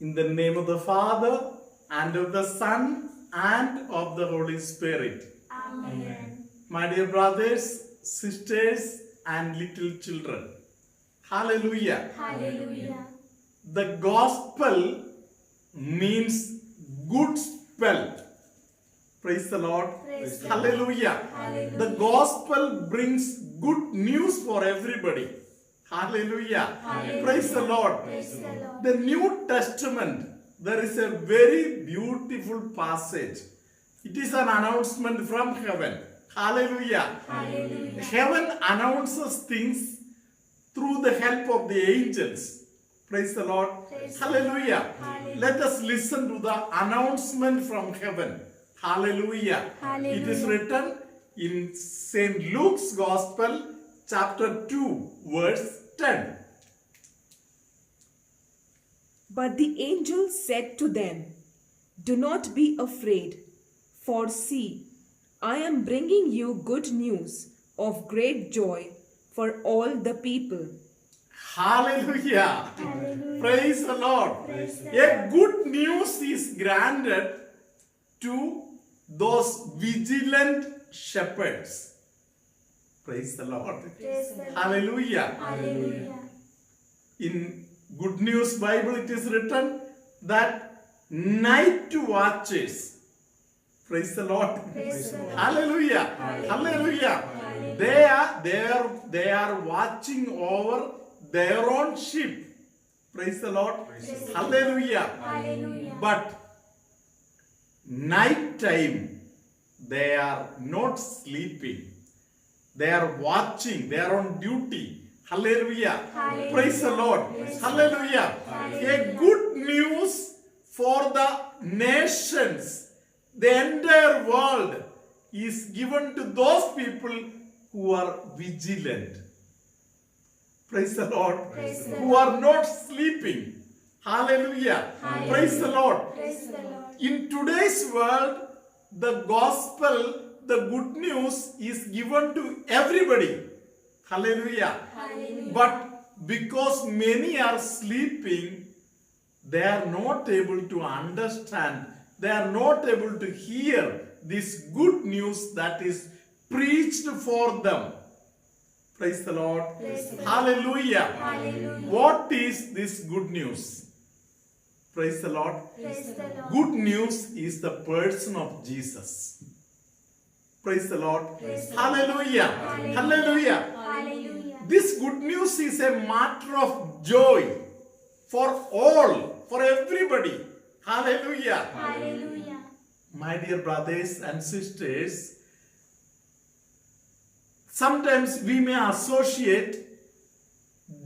In the name of the Father, and of the Son, and of the Holy Spirit. Amen. My dear brothers, sisters, and little children, hallelujah. Hallelujah. The gospel means good spell. Praise the Lord. Praise the Hallelujah. Hallelujah. The gospel brings good news for everybody. Hallelujah. Hallelujah. Praise the Lord. Praise the Lord. The New Testament, there is a very beautiful passage. It is an announcement from heaven. Hallelujah. Hallelujah. Heaven announces things through the help of the angels. Praise the Lord. Praise the Hallelujah. Hallelujah. Let us listen to the announcement from heaven. Hallelujah. Hallelujah. It is written in St. Luke's Gospel, chapter 2, verse 10. But the angel said to them, "Do not be afraid, for see, I am bringing you good news of great joy for all the people. Hallelujah. Hallelujah. Praise the Lord. Praise the A good news is granted to those vigilant shepherds. Praise the Lord. Praise the Lord. Hallelujah. Hallelujah. In Good News Bible it is written that night watches. Praise the Lord. Praise the Lord. Hallelujah. Hallelujah. They are watching over their own sheep. Praise the Lord. Praise the Hallelujah. Hallelujah. But night time they are not sleeping. They are watching. They are on duty. Hallelujah. Hallelujah. Praise the Lord. Praise the Hallelujah. Hallelujah. A good news for the nations. The entire world is given to those people who are vigilant. Praise the Lord. Praise the Who are not sleeping. Hallelujah. Hallelujah. Praise the Lord. Praise the Lord. In today's world, the gospel, the good news is given to everybody. Hallelujah. Hallelujah. But because many are sleeping, they are not able to understand, they are not able to hear this good news that is preached for them. Praise the Lord. Praise the Lord. Hallelujah. Hallelujah. What is this good news? Praise the Lord. Praise the Lord. Good news is the person of Jesus. Praise the Lord. Praise the Hallelujah. Hallelujah. Hallelujah. Hallelujah. This good news is a matter of joy for all, for everybody. Hallelujah. Hallelujah. My dear brothers and sisters, sometimes we may associate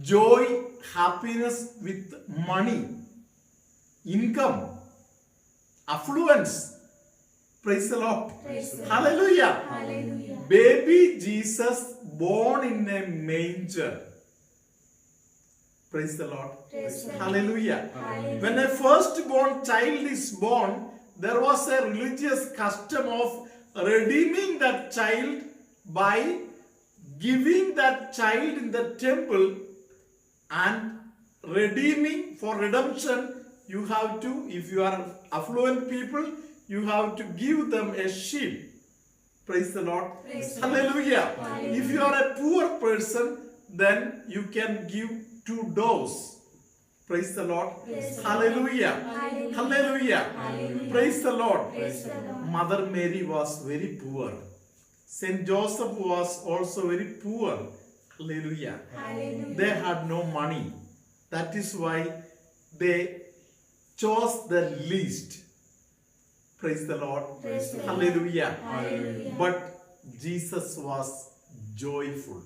joy, happiness with money, income, affluence. Praise the Lord. Praise the Lord. Hallelujah. Hallelujah. Baby Jesus born in a manger. Praise the Lord. Praise the Lord. Hallelujah. Hallelujah. When a firstborn child is born, there was a religious custom of redeeming that child by giving that child in the temple, and redeeming, for redemption you have to, if you are affluent people, you have to give them a sheep. Praise the Lord. Praise the Hallelujah. Hallelujah. If you are a poor person, then you can give 2 doves. Praise the Lord. Praise the Hallelujah. Hallelujah. Hallelujah. Hallelujah. Praise the Lord. Praise the Lord. Mother Mary was very poor. Saint Joseph was also very poor. Hallelujah. Hallelujah. They had no money. That is why they chose the least. Praise the Lord. Praise the Lord. Hallelujah. Hallelujah. But Jesus was joyful.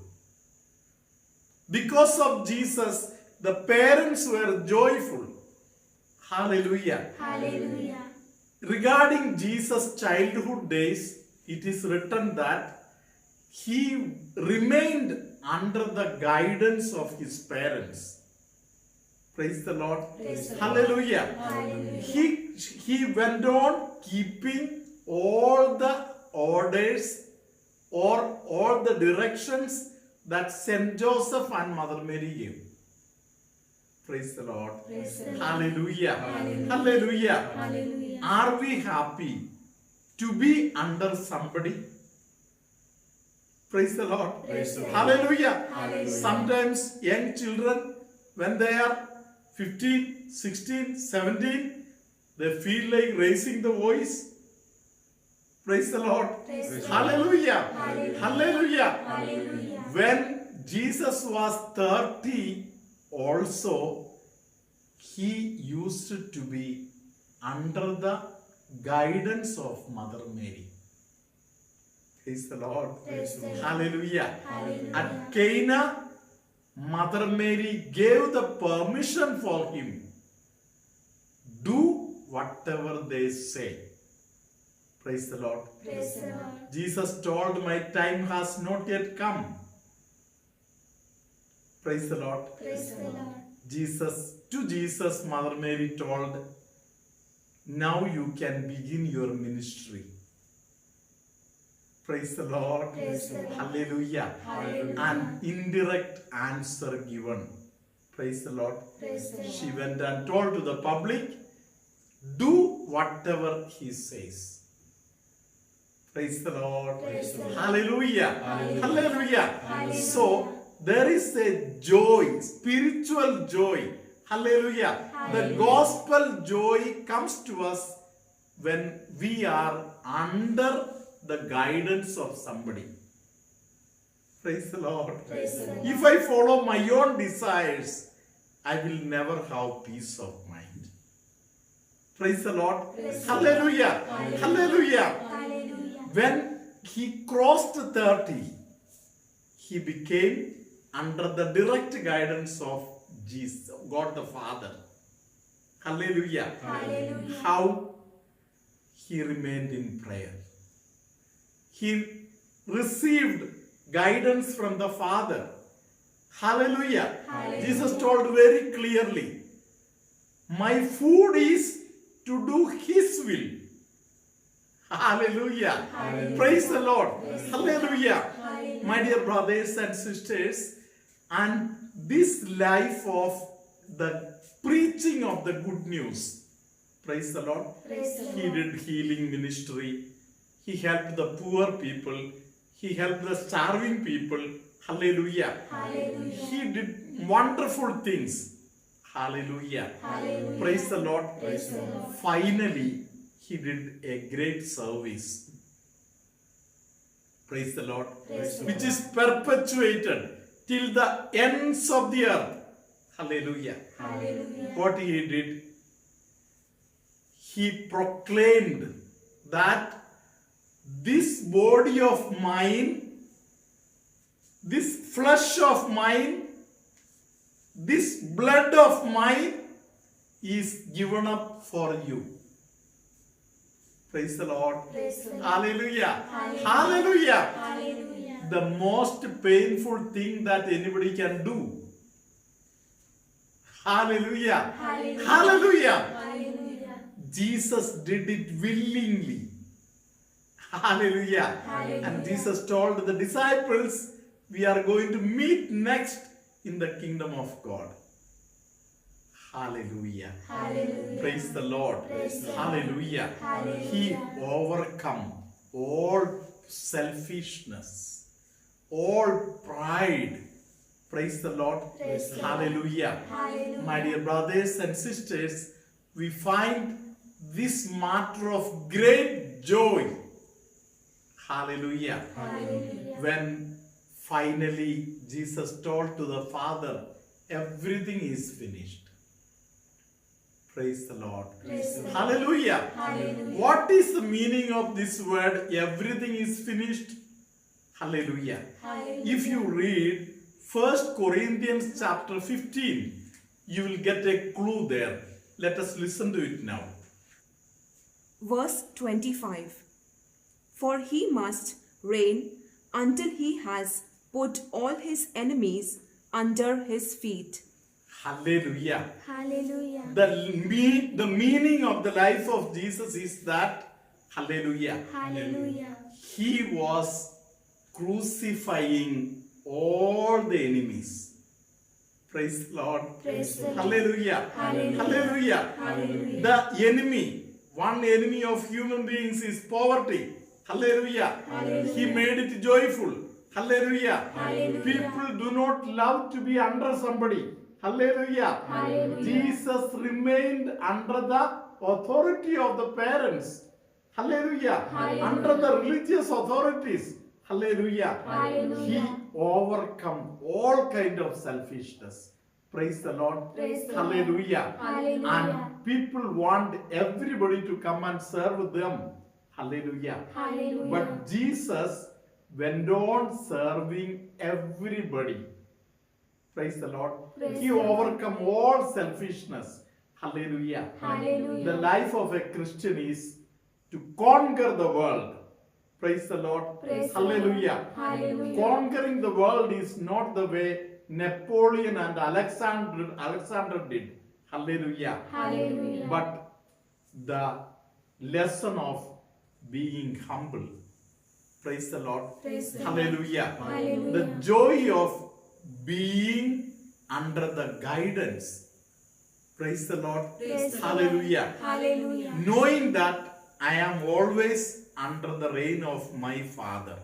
Because of Jesus, the parents were joyful. Hallelujah. Hallelujah. Regarding Jesus' childhood days, it is written that he remained under the guidance of his parents. Praise the Lord. Praise the Lord. Hallelujah. Hallelujah. He went on keeping all the orders or all the directions that Saint Joseph and Mother Mary gave. Praise the Lord. Praise the Lord. Hallelujah. Hallelujah. Hallelujah. Hallelujah. Are we happy to be under somebody? Praise the Lord. Praise the Lord. Hallelujah. Hallelujah. Sometimes young children, when they are 15, 16, 17, they feel like raising the voice. Praise the Lord. Praise the Lord. Hallelujah. Hallelujah. Hallelujah. Hallelujah. When Jesus was 30, also, he used to be under the guidance of Mother Mary. Praise the Lord. Praise the Lord. Hallelujah. Hallelujah. At Cana, Mother Mary gave the permission for him. Do whatever they say. Praise the Lord. Praise the Lord. Jesus told, my time has not yet come. Praise the Lord. Praise the Lord. Jesus, Mother Mary told, now you can begin your ministry. Praise the Lord. Praise the Lord. Hallelujah. Hallelujah. An indirect answer given. Praise the Lord. Praise the Lord. She went and told to the public, do whatever he says. Praise the Lord. Praise the Lord. Hallelujah. Hallelujah. Hallelujah. Hallelujah. So there is a joy, spiritual joy. Hallelujah. The Hallelujah. gospel joy comes to us when we are under the guidance of somebody. Praise the Lord. Praise the Lord. If I follow my own desires, I will never have peace of mind. Praise the Lord. Praise the Hallelujah. Hallelujah. Hallelujah. Hallelujah. When he crossed 30, he became under the direct guidance of Jesus, God the Father. Hallelujah. Hallelujah. How he remained in prayer. He received guidance from the Father. Hallelujah. Hallelujah. Jesus told very clearly, my food is to do his will. Hallelujah. Hallelujah. Praise the Lord. Praise the Hallelujah. Hallelujah. My dear brothers and sisters, and this life of the preaching of the good news, praise the Lord. Praise the He Lord. did healing ministry. He helped the poor people. He helped the starving people. Hallelujah. Hallelujah. He did wonderful things. Hallelujah. Hallelujah. Praise the Lord. Praise the Lord. Finally, he did a great service. Praise the Lord. Praise the Which Lord. is perpetuated till the ends of the earth. Hallelujah. Hallelujah. What he did, he proclaimed that this body of mine, this flesh of mine, this blood of mine is given up for you. Praise the Lord. Praise the Lord. Hallelujah. Hallelujah. Hallelujah. Hallelujah. The most painful thing that anybody can do. Hallelujah. Hallelujah. Hallelujah. Hallelujah. Jesus did it willingly. Hallelujah. Hallelujah. And Jesus told the disciples, we are going to meet next in the kingdom of God. Hallelujah. Hallelujah. Praise the Lord. Praise the Lord. Hallelujah. Hallelujah. He overcome all selfishness, all pride. Praise the Lord. Praise the Lord. Hallelujah. Hallelujah. My dear brothers and sisters, we find this matter of great joy. Hallelujah. Hallelujah. When finally Jesus told to the Father, everything is finished. Praise the Lord. Praise the Lord. Hallelujah. Hallelujah. What is the meaning of this word, everything is finished? Hallelujah. Hallelujah. If you read 1 Corinthians chapter 15, you will get a clue there. Let us listen to it now. Verse 25. For he must reign until he has put all his enemies under his feet. Hallelujah. Hallelujah. The meaning of the life of Jesus is that, hallelujah, Hallelujah. he was crucifying all the enemies. Praise the Lord. Praise the Lord. Hallelujah. Hallelujah. Hallelujah. Hallelujah. The enemy, one enemy of human beings is poverty. Hallelujah. Hallelujah. He made it joyful. Hallelujah. Hallelujah. People do not love to be under somebody. Hallelujah. Hallelujah. Jesus remained under the authority of the parents. Hallelujah. Hallelujah. Under the religious authorities. Hallelujah. Hallelujah. He overcome all kind of selfishness. Praise the Lord. Praise the Lord. Hallelujah. Hallelujah. And people want everybody to come and serve them. Hallelujah. Hallelujah. But Jesus went on serving everybody. Praise the Lord. Praise He the Lord. overcome all selfishness. Hallelujah. Hallelujah. The life of a Christian is to conquer the world. Praise the Lord. Praise the Hallelujah. Lord. Hallelujah. Conquering the world is not the way Napoleon and Alexander did. Hallelujah. Hallelujah. But the lesson of being humble. Praise the Lord. Praise the Lord. Hallelujah. Hallelujah. The joy of being under the guidance. Praise the Lord. Praise the Lord. Hallelujah. Hallelujah. Knowing that I am always under the reign of my Father.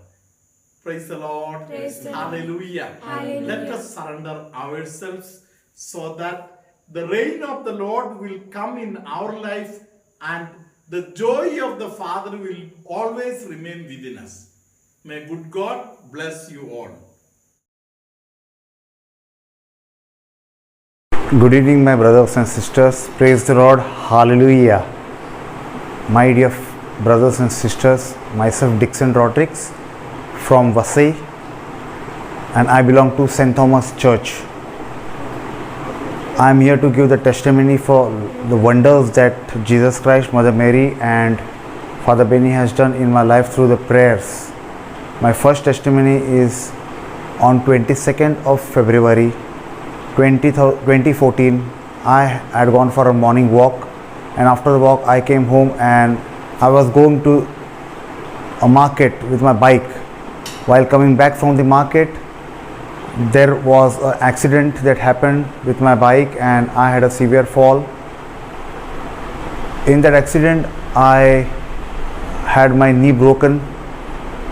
Praise the Lord. Praise the Lord. Hallelujah. Hallelujah. Let us surrender ourselves so that the reign of the Lord will come in our life and the joy of the Father will always remain within us. May good God bless you all. Good evening, my brothers and sisters. Praise the Lord. Hallelujah. My dear brothers and sisters, myself Dixon Rodrigues from Vasai, and I belong to St. Thomas Church. I am here to give the testimony for the wonders that Jesus Christ, Mother Mary and Father Benny has done in my life through the prayers. My first testimony is on 22nd of February 2014. I had gone for a morning walk, and after the walk I came home and I was going to a market with my bike. While coming back from the market, there was an accident that happened with my bike and I had a severe fall. In that accident I had my knee broken,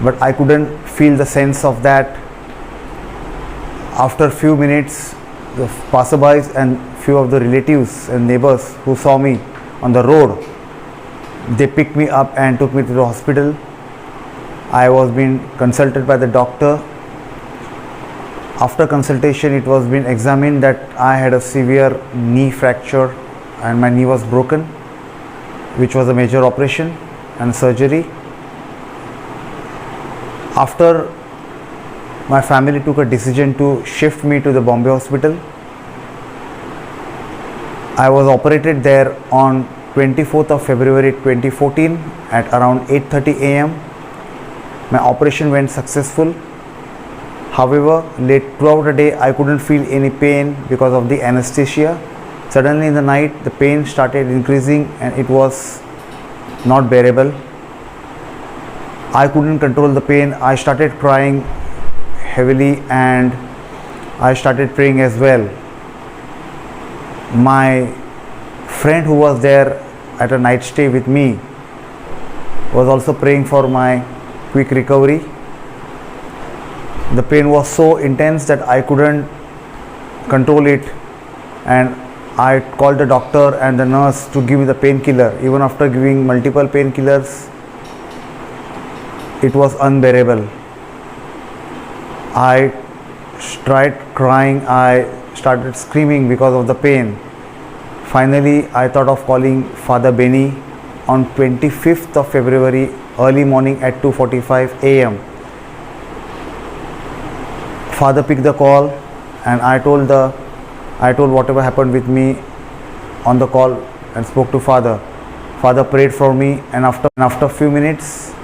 but I couldn't feel the sense of that. After a few minutes, the passerbys and few of the relatives and neighbors who saw me on the road, they picked me up and took me to the hospital. I was being consulted by the doctor. After consultation, it was being examined that I had a severe knee fracture and my knee was broken, which was a major operation and surgery. After, my family took a decision to shift me to the Bombay hospital. I was operated there on 24th of February 2014 at around 8:30 a.m. My operation went successful. However, late throughout the day I couldn't feel any pain because of the anesthesia. Suddenly in the night the pain started increasing and it was not bearable. I couldn't control the pain. I started crying heavily and I started praying as well. My friend who was there at a night stay with me was also praying for my quick recovery. The pain was so intense that I couldn't control it, and I called the doctor and the nurse to give me the painkiller. Even after giving multiple painkillers, it was unbearable. I tried crying, I started screaming because of the pain. Finally, I thought of calling Father Benny on 25th of February early morning at 2:45 a.m. Father picked the call and I told whatever happened with me on the call and spoke to Father. Father prayed for me, and after a few minutes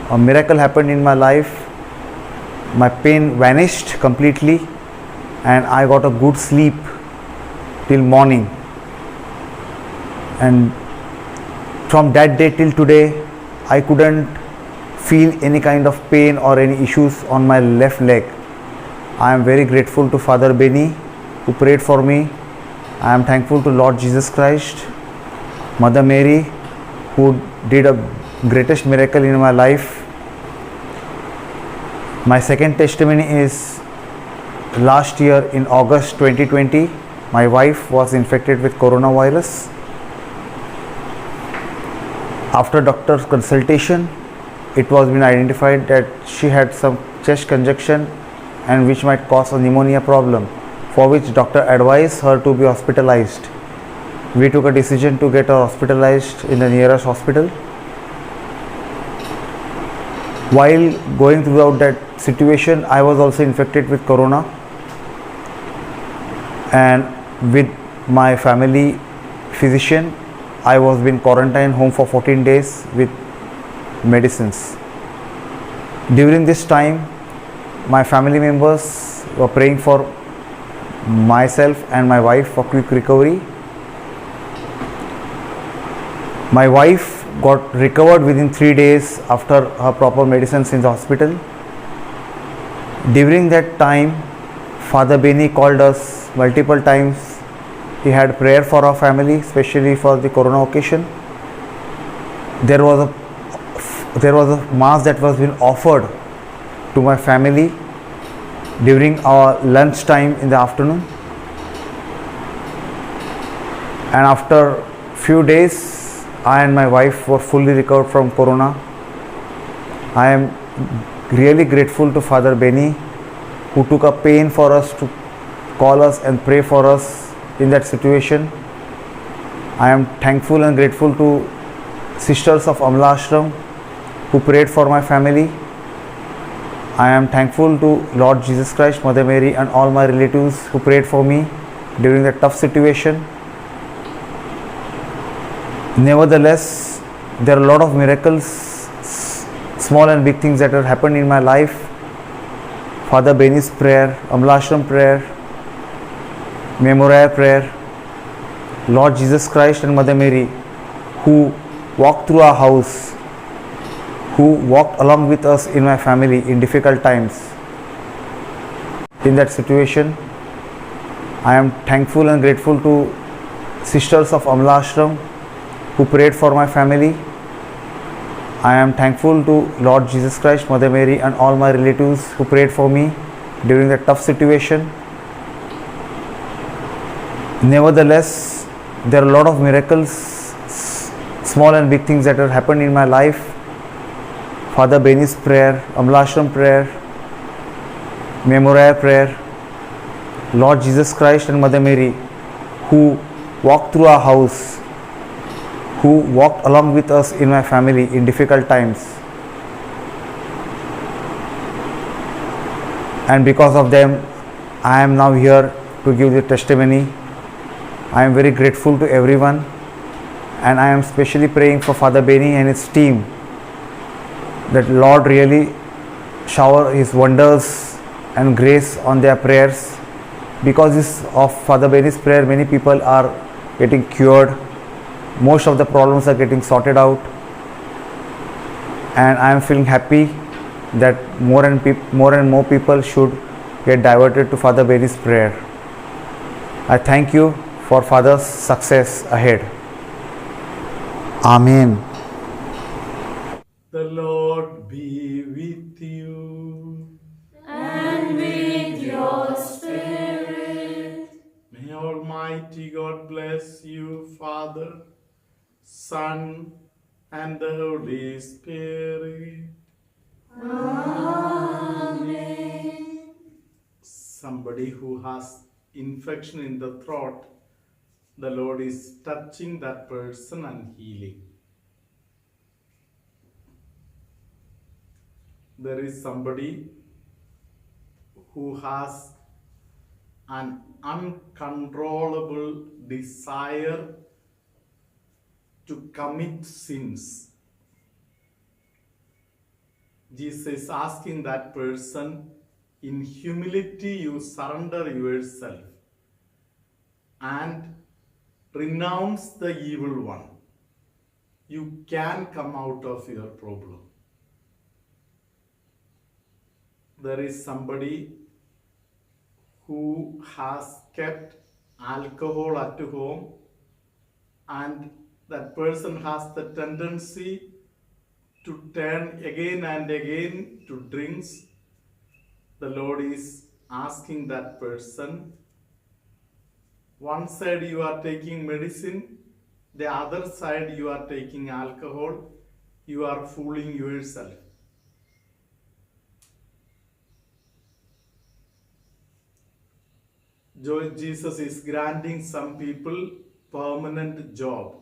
a miracle happened in my life. My pain vanished completely and I got a good sleep till morning. And from that day till today I couldn't feel any kind of pain or any issues on my left leg. I am very grateful to Father Benny who prayed for me. I am thankful to Lord Jesus Christ, Mother Mary, who did a greatest miracle in my life. My second testimony is last year in August 2020, my wife was infected with coronavirus. After doctor's consultation, it was been identified that she had some chest congestion and which might cause a pneumonia problem, for which doctor advised her to be hospitalized. We took a decision to get her hospitalized in the nearest hospital. While going throughout that situation, I was also infected with corona, and with my family physician, I was been quarantined home for 14 days with medicines. During this time, my family members were praying for myself and my wife for quick recovery. My wife got recovered within 3 days after her proper medicines in the hospital. During that time, Father Benny called us multiple times. He had prayer for our family, especially for the corona occasion. There was a mass that was being offered to my family during our lunch time in the afternoon. And after few days, I and my wife were fully recovered from corona. I am really grateful to Father Benny, who took a pain for us to call us and pray for us in that situation. I am thankful and grateful to Sisters of Amla Ashram who prayed for my family. I am thankful to Lord Jesus Christ, Mother Mary, and all my relatives who prayed for me during that tough situation. Nevertheless, there are a lot of miracles, small and big things that have happened in my life. Father Benny's prayer, Amla Ashram prayer, Memorial prayer, Lord Jesus Christ and Mother Mary, who walked through our house, who walked along with us in my family in difficult times. In that situation, I am thankful and grateful to Sisters of Amla Ashram who prayed for my family. I am thankful to Lord Jesus Christ, Mother Mary, and all my relatives who prayed for me during that tough situation. Nevertheless, there are a lot of miracles, small and big things that have happened in my life. Father Benny's prayer, Amla Ashram prayer, Memorial prayer, Lord Jesus Christ and Mother Mary, who walked through our house, who walked along with us in my family in difficult times. And because of them, I am now here to give the testimony. I am very grateful to everyone, and I am specially praying for Father Benny and his team, that Lord really shower His wonders and grace on their prayers. Because of Father Benny's prayer, many people are getting cured. Most of the problems are getting sorted out, and I am feeling happy that more and more people should get diverted to Father Benny's prayer. I thank you for Father's success ahead. Amen. The Lord be with you. And with your spirit. May Almighty God bless you, Father, Son, and the Holy Spirit. Amen. Somebody who has infection in the throat, the Lord is touching that person and healing. There is somebody who has an uncontrollable desire to commit sins. Jesus is asking that person, in humility you surrender yourself and renounce the evil one. You can come out of your problem. There is somebody who has kept alcohol at home, and that person has the tendency to turn again and again to drinks, the Lord is asking that person, one side you are taking medicine, the other side you are taking alcohol, you are fooling yourself. Jesus is granting some people permanent job.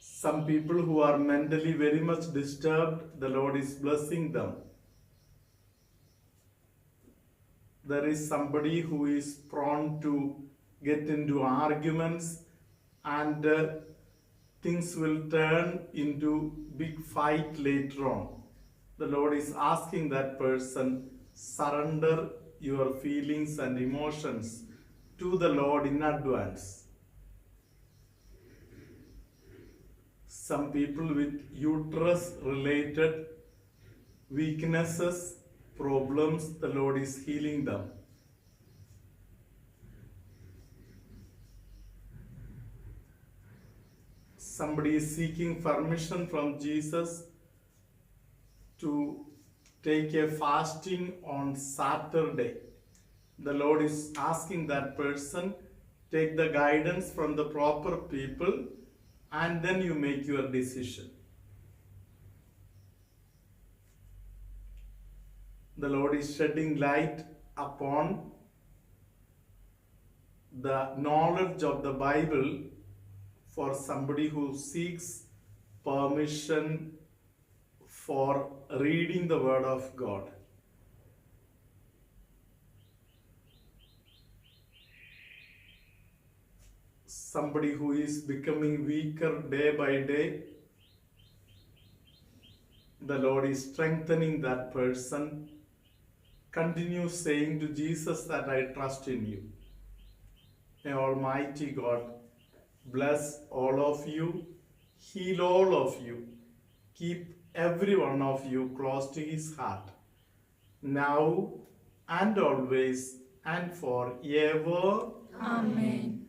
Some people who are mentally very much disturbed, the Lord is blessing them. There is somebody who is prone to get into arguments, and things will turn into big fight later on. The Lord is asking that person, surrender your feelings and emotions to the Lord in advance. Some people with uterus related weaknesses, problems, the Lord is healing them. Somebody is seeking permission from Jesus to take a fasting on Saturday. The Lord is asking that person, take the guidance from the proper people, and then you make your decision. The Lord is shedding light upon the knowledge of the Bible for somebody who seeks permission for reading the Word of God. Somebody who is becoming weaker day by day, the Lord is strengthening that person. Continue saying to Jesus that I trust in you. May Almighty God bless all of you, heal all of you, keep every one of you close to His heart, now and always and forever. Amen.